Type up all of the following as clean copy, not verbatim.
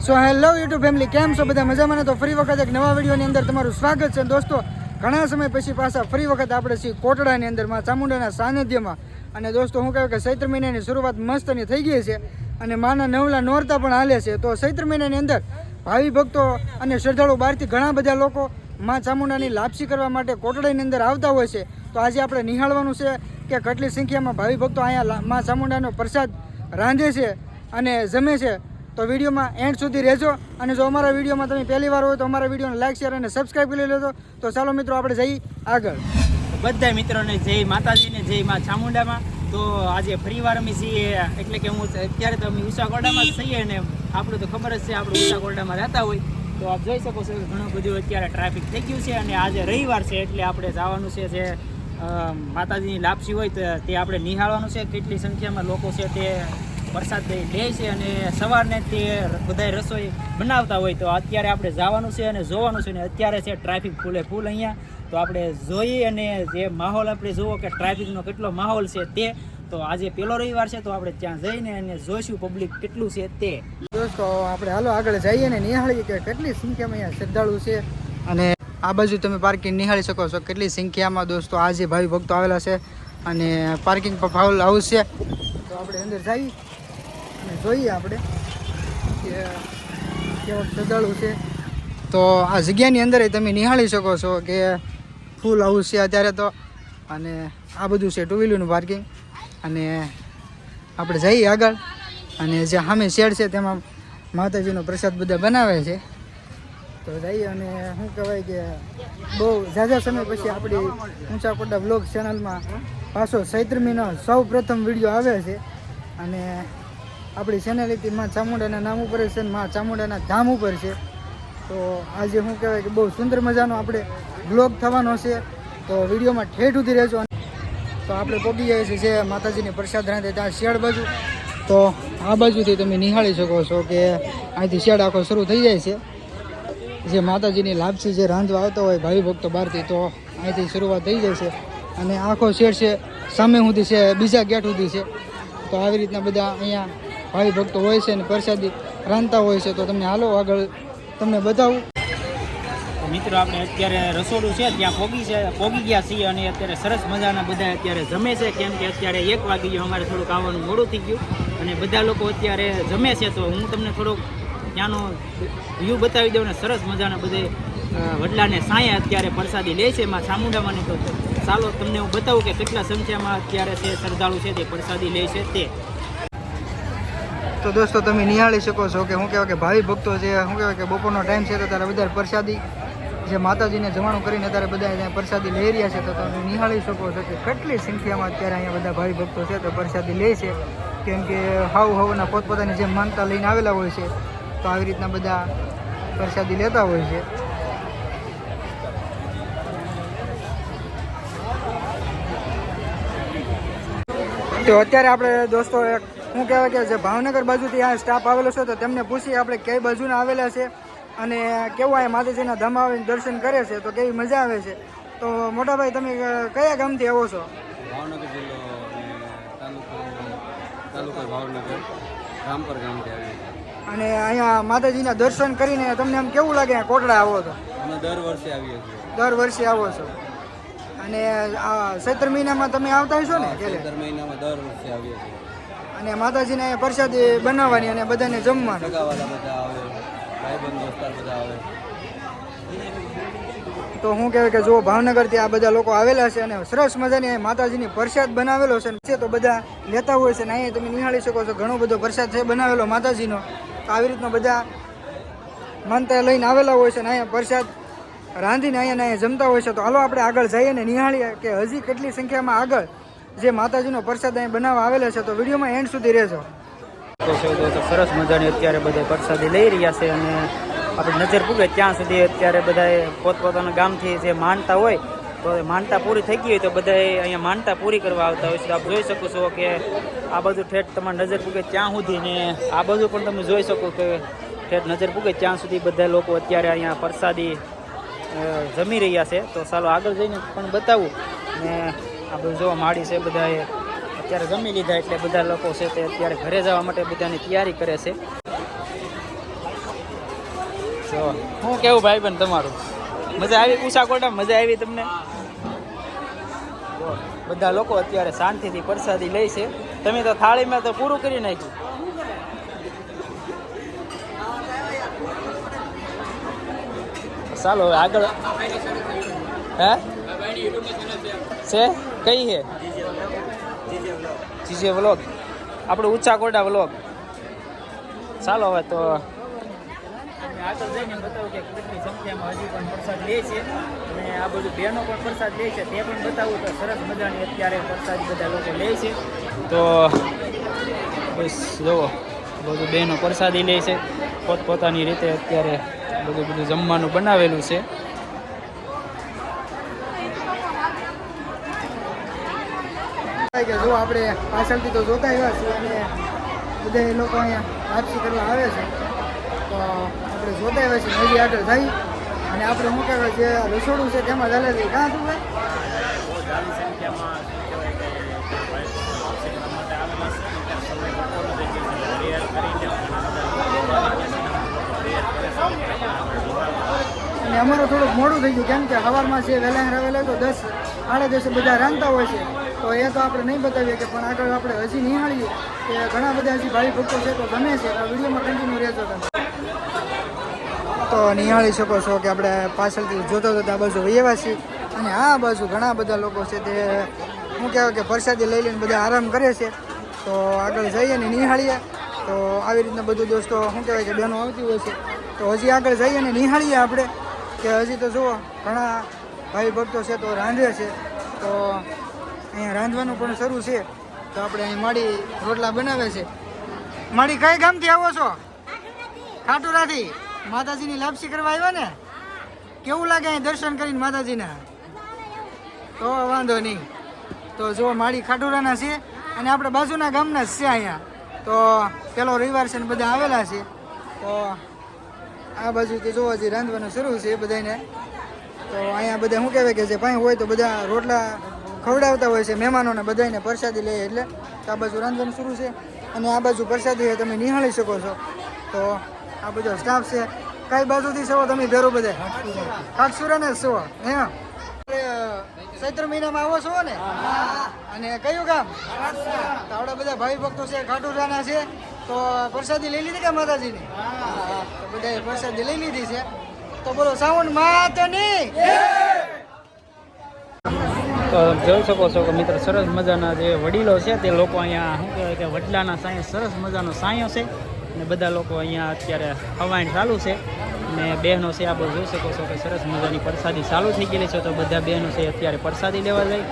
So hello YouTube family, કેમ છો બધા? મજામાં ને? તો ફરી વખત એક નવા વિડીયોની અંદર તમારું સ્વાગત છે. દોસ્તો, ઘણા સમય પછી પાછા ફરી વખત આપણે છીએ કોટડાની અંદર માં ચામુંડાના સાનિધ્યમાં. અને દોસ્તો, હું કહું કે ચૈત્ર મહિનાની શરૂઆત મસ્તની થઈ ગઈ છે અને માના નવલા નોરતા પણ હાલે છે. તો ચૈત્ર મહિનાની અંદર ભાવિ ભક્તો અને શ્રદ્ધાળુ બહારથી ઘણા બધા લોકો માં ચામુંડાની લાપસી કરવા માટે કોટડાની અંદર આવતા હોય છે. તો આજે આપણે નિહાળવાનું છે કે કેટલી સંખ્યામાં ભાવિ ભક્તો અહીંયા માં ચામુંડાનો પ્રસાદ રાંધે છે અને જમે છે. તો વિડીયોમાં એન્ડ સુધી રહેજો. અને જો અમારા વિડીયોમાં તમે પહેલી વાર હોય તો અમારા વિડીયોને લાઈક, શેર અને સબસ્ક્રાઈબ કરી લેજો. તો ચાલો મિત્રો, આપણે જઈએ આગળ. બધા મિત્રોને જય માતાજીને, જય માં ચામુંડામાં. તો આજે ફરી વાર અમે છીએ, એટલે કે હું અત્યારે તો અમે ઉષા કોરડામાં જ છીએ ને આપણું તો ખબર જ છે, આપણે ઉષા કોરડામાં રહેતા હોય. તો આપ જોઈ શકો છો કે ઘણું બધું અત્યારે ટ્રાફિક થઈ ગયું છે અને આજે રવિવાર છે એટલે આપણે જવાનું છે જે માતાજીની લાપસી હોય તો તે આપણે નિહાળવાનું છે. કેટલી સંખ્યામાં લોકો છે તે પ્રસાદ લે છે અને સવારને તે બધા રસોઈ બનાવતા હોય. તો અત્યારે આપણે જવાનું છે અને જોવાનું છે. ને અત્યારે છે ટ્રાફિક ફૂલે ફૂલ અહીંયા. તો આપણે જોઈએ અને જે માહોલ આપણે જુઓ કે ટ્રાફિકનો કેટલો માહોલ છે તે. તો આજે પહેલો રવિવાર છે તો આપણે ત્યાં જઈને અને જોઈશું પબ્લિક કેટલું છે તે. દોસ્તો, આપણે હાલો આગળ જઈએ ને નિહાળીએ કે કેટલી સંખ્યામાં અહીંયા શ્રદ્ધાળુ છે. અને આ બાજુ તમે પાર્કિંગ નિહાળી શકો છો કેટલી સંખ્યામાં દોસ્તો આજે ભાવિ ભક્તો આવેલા છે. અને પાર્કિંગ પર ફાઉલ હાઉસ છે. તો આપણે અંદર જઈએ અને જોઈએ આપણે કે કેવો શ્રદ્ધાળુ છે. તો આ જગ્યાની અંદર તમે નિહાળી શકો છો કે ફૂલ હાઉસ છે અત્યારે તો. અને આ બધું છે ટુ વ્હીલરનું પાર્કિંગ. અને આપણે જઈએ આગળ અને જે સામે શેડ છે તેમાં માતાજીનો પ્રસાદ બધા બનાવે છે. તો જઈએ અને શું કહેવાય કે બહુ ઝાઝા સમય પછી આપણી ઊંચા કોરડા બ્લોગ ચેનલમાં પાછો ચૈત્ર મહિનો સૌ પ્રથમ વિડીયો આવે છે. અને આપણી ચેનલ માં ચામુંડાના નામ ઉપર છે, માં ચામુંડાના ધામ ઉપર છે. તો આજે શું કહેવાય કે બહુ સુંદર મજાનો આપણે બ્લોગ થવાનો છે. તો વિડીયોમાં ઠેઠ સુધી રહેજો. તો આપણે પહોંચી જઈએ છીએ જે માતાજીની પ્રસાદ રાંધે ત્યાં શેડ બાજુ. તો આ બાજુથી તમે નિહાળી શકો છો કે અહીંથી શેડ આખો શરૂ થઈ જાય છે. જે માતાજીની લાપસી જે રાંધવા આવતા હોય ભાવિ ભક્તો બહારથી, તો અહીંથી શરૂઆત થઈ જાય છે. અને આખો શેડ છે સામે સુધી છે, બીજા ગેટ સુધી છે. તો આવી રીતના બધા અહીંયા ભાવિ ભક્તો હોય છે અને પ્રસાદી રાંધતા હોય છે. તો તમને હાલો આગળ તમને બતાવું. મિત્રો, આપણે અત્યારે રસોડું છે ત્યાં પોગી ગયા છીએ અને અત્યારે સરસ મજાના બધા અત્યારે જમે છે. કેમ કે અત્યારે 1 વાગી ગયો, અમારે થોડુંક આવવાનું મોડું થઈ ગયું અને બધા લોકો અત્યારે જમે છે. તો હું તમને થોડોક ત્યાંનો વ્યૂ બતાવી દઉં ને સરસ મજાના બધે વડલાને સાંયે અત્યારે પ્રસાદી લે છે એમાં ચામુંડામાંની. તો ચાલો તમને હું બતાવું કે કેટલા સંખ્યામાં અત્યારે છે શ્રદ્ધાળુ છે તે પ્રસાદી લે છે તે. તો દોસ્તો, તમે નિહાળી શકો છો કે શું કહેવાય કે ભાવિ ભક્તો છે, શું કહેવાય કે બપોરનો ટાઈમ છે તો ત્યારે બધા પ્રસાદી જે માતાજીને જમાણું કરીને ત્યારે બધા અહીંયા પ્રસાદી લઈ રહ્યા છે. તો તમે નિહાળી શકો છો કે કેટલી સંખ્યામાં અત્યારે અહીંયા બધા ભાવિ ભક્તો છે તો પ્રસાદી લે છે. કેમ કે હવના પોતપોતાની જે માનતા લઈને આવેલા હોય છે. તો આવી રીતના બધા પ્રસાદી લેતા હોય છે. તો અત્યારે આપણે દોસ્તો એક શું કહેવાય કે જે ભાવનગર બાજુથી આ સ્ટાફ આવેલો છે તો તેમને પૂછીએ આપણે કઈ બાજુના આવેલા છે અને કેવું અહીંયા માતાજીના ધામ આવીને દર્શન કરે છે તો કેવી મજા આવે છે. તો મોટાભાઈ, તમે કયા ગામથી આવો છો? ભાવનગર જિલ્લો તાલુકો ભાવનગર, રામપર ગામથી આવીએ. અને અહીંયા માતાજીના દર્શન કરીને તમને આમ કેવું લાગે કોટડા આવો તો? અમે દર વર્ષે આવીએ છીએ. દર વર્ષે આવો છો. અને આ ચૈત્ર મહિનામાં તમે આવતા હશો ને? ચૈત્ર મહિનામાં દર વર્ષે આવીએ છીએ. અને માતાજીને અહીંયા પ્રસાદી બનાવવાની અને બધાને જમવાનું. સગાવાલા બધા આવે, ભાઈબંધ દોસ્તાર બધા આવે. તો શું કહેવાય કે જો ભાવનગરથી આ બધા લોકો આવેલા છે અને સરસ મજાની માતાજીની પ્રસાદ બનાવેલો છે તો બધા લેતા હોય છે. ને અહીંયા તમે નિહાળી શકો છો ઘણો બધો પ્રસાદ છે બનાવેલો માતાજીનો. તો આવી રીતના બધા માનતા લઈને આવેલા હોય છે ને અહીંયા પ્રસાદ રાંધીને અહીંયા જમતા હોય છે. તો હાલો આપણે આગળ જઈએ ને નિહાળીએ કે હજી કેટલી સંખ્યામાં આગળ જે માતાજીનો પ્રસાદ અહીં બનાવવા આવેલો છે. તો વિડીયોમાં એન્ડ સુધી રહેજો. તો સરસ મજાની અત્યારે બધા પ્રસાદી લઈ રહ્યા છે અને આપણે નજર પૂગે ત્યાં સુધી અત્યારે બધા પોતપોતાના ગામથી જે માનતા હોય તો માનતા પૂરી થઈ ગઈ હોય તો બધા અહીંયા માનતા પૂરી કરવા આવતા હોય છે. આપ જોઈ શકો છો કે આ બાજુ ઠેઠ તમારે નજર પૂગે ત્યાં સુધી ને આ બાજુ પણ તમે જોઈ શકો કે ઠેઠ નજર પૂગે ત્યાં સુધી બધા લોકો અત્યારે અહીંયા પ્રસાદી જમી રહ્યા છે. તો ચાલો આગળ જઈને પણ બતાવું. ને આ બધું જોવા માડી છે, બધાએ અત્યારે જમી લીધા એટલે બધા લોકો છે તે અત્યારે ઘરે જવા માટે બધાની તૈયારી કરે છે. તો શું કેવું ભાઈ બન તમારું? મજા આવી ઉસાકોટામાં? મજા આવી તમને? બધા લોકો અત્યારે શાંતિથી પ્રસાદી લે છે. તમે તો થાળીમાં તો પૂરું કરી નાખ્યું. ચાલો હવે આગળ. હે છે કઈ છે? જીજે વ્લોગ, આપણું ઊંચા કોટા વ્લોગ. ચાલો હવે તો આગળ જઈને બતાવું કે કેટલી સંખ્યામાં હજી પણ પ્રસાદ લે છે અને આ બધું બહેનો પણ પ્રસાદ લે છે તે પણ બતાવું. તો સરસ મજાની અત્યારે પ્રસાદ બધા લોકો લે છે. તો બસ જુઓ બધું બહેનો પ્રસાદી લે છે પોતપોતાની રીતે. અત્યારે બધું જમવાનું બનાવેલું છે. કે જો આપણે પાછળથી તો જોતા આવ્યા છીએ અને બધા લોકો અહીંયા વાતચીત કરવા આવે છે. તો આપણે જોતા આવ્યા છીએ નદી આગળ જઈ અને આપણે શું કહેવાય જે રસોડું છે તેમાં ચાલે છે. કાં શું ભાઈ? અને અમારું થોડુંક મોડું થઈ ગયું કેમ કે સવારમાં છે વહેલા તો 10 સાડા 10 બધા રાંધતા હોય છે. તો એ તો આપણે નહીં બતાવીએ કે પણ આગળ આપણે હજી નિહાળીએ કે ઘણા બધા હજી ભાઈ ભક્તો છે તો ગમે છે. આ વિડીયોમાં કન્ટિન્યુ રહેજો તમે. તો નિહાળી શકો છો કે આપણે પાછળથી જોતા આ બાજુ વૈયા છીએ અને આ બાજુ ઘણા બધા લોકો છે તે શું કહેવાય કે પ્રસાદી લઈ લઈને બધા આરામ કરે છે. તો આગળ જઈએ ને નિહાળીએ. તો આવી રીતના બધું દોસ્તો શું કહેવાય કે બહેનો આવતી હોય છે. તો હજી આગળ જઈએ ને નિહાળીએ આપણે કે હજી તો જુઓ ઘણા ભાઈ ભક્તો છે તો રાંધે છે. તો અહીંયા રાંધવાનું પણ શરૂ છે. તો આપણે અહીં માડી રોટલા બનાવે છે. માડી કઈ ગામથી આવો છો? ખાટુરાથી. માતાજીની લાપસી કરવા આવ્યા ને? કેવું લાગે અહીં દર્શન કરીને માતાજીના? તો વાંધો નહીં. તો જો માડી ખાટુરાના છે અને આપણે બાજુના ગામના જ છે અહીંયા. તો પેલો રવિવાર છે ને બધા આવેલા છે. તો આ બાજુથી જોવો હજી રાંધવાનું શરૂ છે બધાને. તો અહીંયા બધા શું કહેવાય કે જે પાણી હોય તો બધા રોટલા ખવડાવતા હોય છે મહેમાનોને બધાને પ્રસાદી લે એટલે. આ બાજુ રાંધવાનું શરૂ છે અને આ બાજુ પ્રસાદી તમે નિહાળી શકો છો. તો આ બધો સ્ટાફ છે. કઈ બાજુથી છો તમે ભેરો બધા? ખાટસુરાને જ છો હે? ચૈત્ર મહિનામાં આવો છો ને? અને કયું ગામ? તો આપણા બધા ભાઈ ભક્તો છે ખાટુરાના છે. તો પ્રસાદી લઈ લીધી કે માતાજીની? તો બધાએ પ્રસાદી લઈ લીધી છે. તો બોલો સાવન માતની. તો જોઈ શકો છો કે મિત્ર સરસ મજાના જે વડીલો છે તે લોકો અહીંયા શું કહેવાય કે વડલાના સાંય સરસ મજાનો સાંયો છે અને બધા લોકો અહીંયા અત્યારે હવાઈણ ચાલુ છે અને બહેનો છે આ બધું જોઈ શકો છો કે સરસ મજાની પ્રસાદી ચાલુ થઈ ગયેલી છે. તો બધા બહેનો છે અત્યારે પ્રસાદી લેવા જાય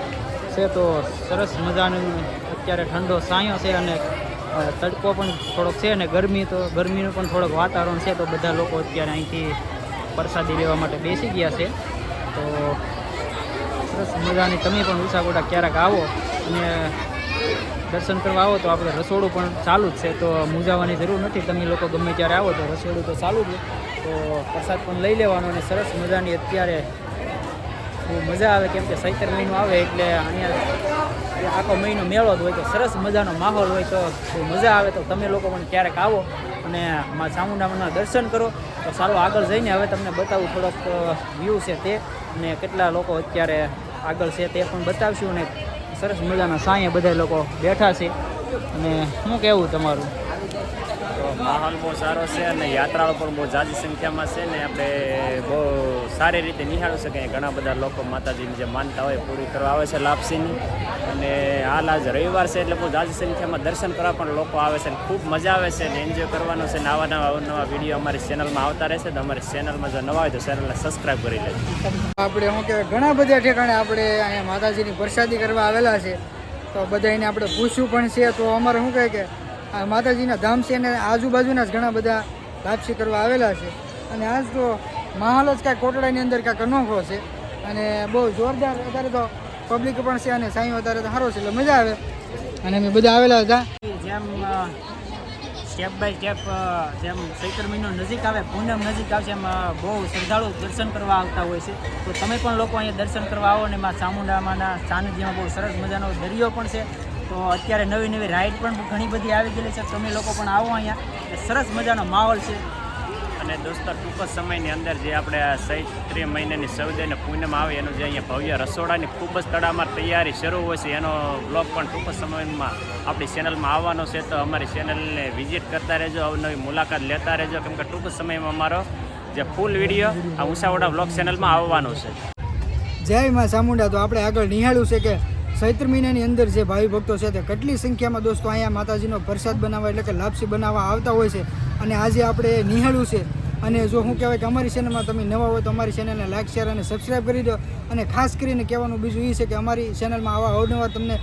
છે. તો સરસ મજાનું અત્યારે ઠંડો સાંયો છે અને તડકો પણ થોડોક છે અને ગરમીનું પણ થોડોક વાતાવરણ છે. તો બધા લોકો અત્યારે અહીંથી પ્રસાદી લેવા માટે બેસી ગયા છે. તો સરસ મજાની તમે પણ ઉસાકોટા ક્યારેક આવો અને દર્શન કરવા આવો તો આપણે રસોડું પણ ચાલુ જ છે. તો મૂંઝાવાની જરૂર નથી. તમે લોકો ગમે ત્યારે આવો તો રસોડું તો ચાલુ જ. તો પ્રસાદ પણ લઈ લેવાનો અને સરસ મજાની અત્યારે બહુ મજા આવે કેમ કે ચૈત્ર મહિનો આવે એટલે અહીંયા આખો મહિનો મેળો જ હોય. તો સરસ મજાનો માહોલ હોય તો બહુ મજા આવે. તો તમે લોકો પણ ક્યારેક આવો અને મા ચામુંડામાંના દર્શન કરો. તો ચાલો આગળ જઈને હવે તમને બતાવું થોડોક વ્યૂ છે તે અને કેટલા લોકો અત્યારે આગળ છે તે પણ બતાવશું. અને સરસ મજાના સાંયે બધા લોકો બેઠા છે. અને શું કહેવું તમારું? તો માહોલ બહુ સારો છે અને યાત્રાળુ પણ બહુ જાજી સંખ્યામાં છે ને આપણે બહુ સારી રીતે નિહાળી શકીએ. ઘણા બધા લોકો માતાજીની જે માનતા હોય પૂરી કરવા આવે છે લાપસીની. અને હાલ આજ રવિવાર છે એટલે બહુ જાજી સંખ્યામાં દર્શન કરવા પણ લોકો આવે છે. ખૂબ મજા આવે છે ને એન્જોય કરવાનો છે. ને આવા નવા વિડીયો અમારી ચેનલમાં આવતા રહેશે. તો અમારી ચેનલમાં જો નવા હોય તો ચેનલને સબસ્ક્રાઈબ કરી લેજો. આપણે શું કહેવાય ઘણા બધા ઠેકાણે આપણે અહીંયા માતાજીની પ્રસાદી કરવા આવેલા છે. તો બધાને આપણે પૂછ્યું પણ છે. તો અમારે શું કહે કે આ માતાજીના ધામ છે અને આજુબાજુના જ ઘણા બધા લાપસી કરવા આવેલા છે. અને આજ તો માહોલ જ કાંઈક કોટડાની અંદર કાંઈક અનોખો છે અને બહુ જોરદાર. અત્યારે તો પબ્લિક પણ છે અને સાંઈ અત્યારે તો સારો છે એટલે મજા આવે. અને અમે બધા આવેલા હતા. જેમ સ્ટેપ બાય સ્ટેપ જેમ ચૈત્ર મહિનો નજીક આવે, પૂનમ નજીક આવશે, એમ બહુ શ્રદ્ધાળુ દર્શન કરવા આવતા હોય છે. તો તમે પણ લોકો અહીંયા દર્શન કરવા આવો ને માં ચામુંડામાંના સાનિધ્યમાં બહુ સરસ મજાનો દરિયો પણ છે. તો અત્યારે નવી રાઈડ પણ ઘણી બધી આવી ગયેલી છે. તમે લોકો પણ આવો અહીંયા, સરસ મજાનો માહોલ છે. અને દોસ્તો ટૂંક જ સમયની અંદર જે આપણે આ ચૈત્રી મહિનાની સૌદે અને પૂનમ આવે એનું જે અહીંયા ભવ્ય રસોડાની ખૂબ જ તડામાર તૈયારી શરૂ હોય છે એનો બ્લોગ પણ ટૂંક જ સમયમાં આપણી ચેનલમાં આવવાનો છે. તો અમારી ચેનલને વિઝિટ કરતા રહેજો, અવનવી મુલાકાત લેતા રહેજો, કેમ કે ટૂંક સમયમાં અમારો જે ફૂલ વિડીયો આ ઉષાવાડા બ્લોગ ચેનલમાં આવવાનો છે. જય માં ચામુંડા. તો આપણે આગળ નિહાળ્યું છે કે ચૈત્ર મહિનાની અંદર જે ભાવિ ભક્તો છે તે કેટલી સંખ્યામાં દોસ્તો અહીંયા માતાજીનો પ્રસાદ બનાવવા એટલે કે લાપસી બનાવવા આવતા હોય છે. અને આજે આપણે નિહાળ્યું છે. અને જો શું કહેવાય કે અમારી ચેનલમાં તમે નવા હોય તો અમારી ચેનલને લાઇક, શેર અને સબસ્ક્રાઈબ કરી દો. અને ખાસ કરીને કહેવાનું બીજું એ છે કે અમારી ચેનલમાં આવા અવનવા તમને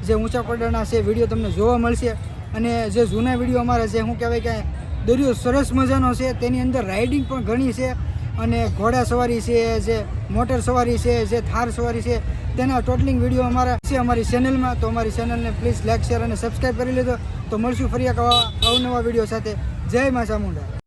જે ઊંચા કોરડાના છે વિડીયો તમને જોવા મળશે. અને જે જૂના વિડીયો અમારા છે શું કહેવાય કે દરિયો સરસ મજાનો છે, તેની અંદર રાઇડિંગ પણ ઘણી છે, અને ઘોડા સવારી છે, જે મોટર સવારી છે, જે થાર સવારી છે, તેના ટોટલિંગ વિડીયો અમારા છે અમારી ચેનલમાં. તો અમારી ચેનલને પ્લીઝ લાઇક, શેર અને સબસ્ક્રાઈબ કરી લેજો. તો મળશું ફરી એક અવનવા વિડીયો સાથે. જય મા ચામુંડા.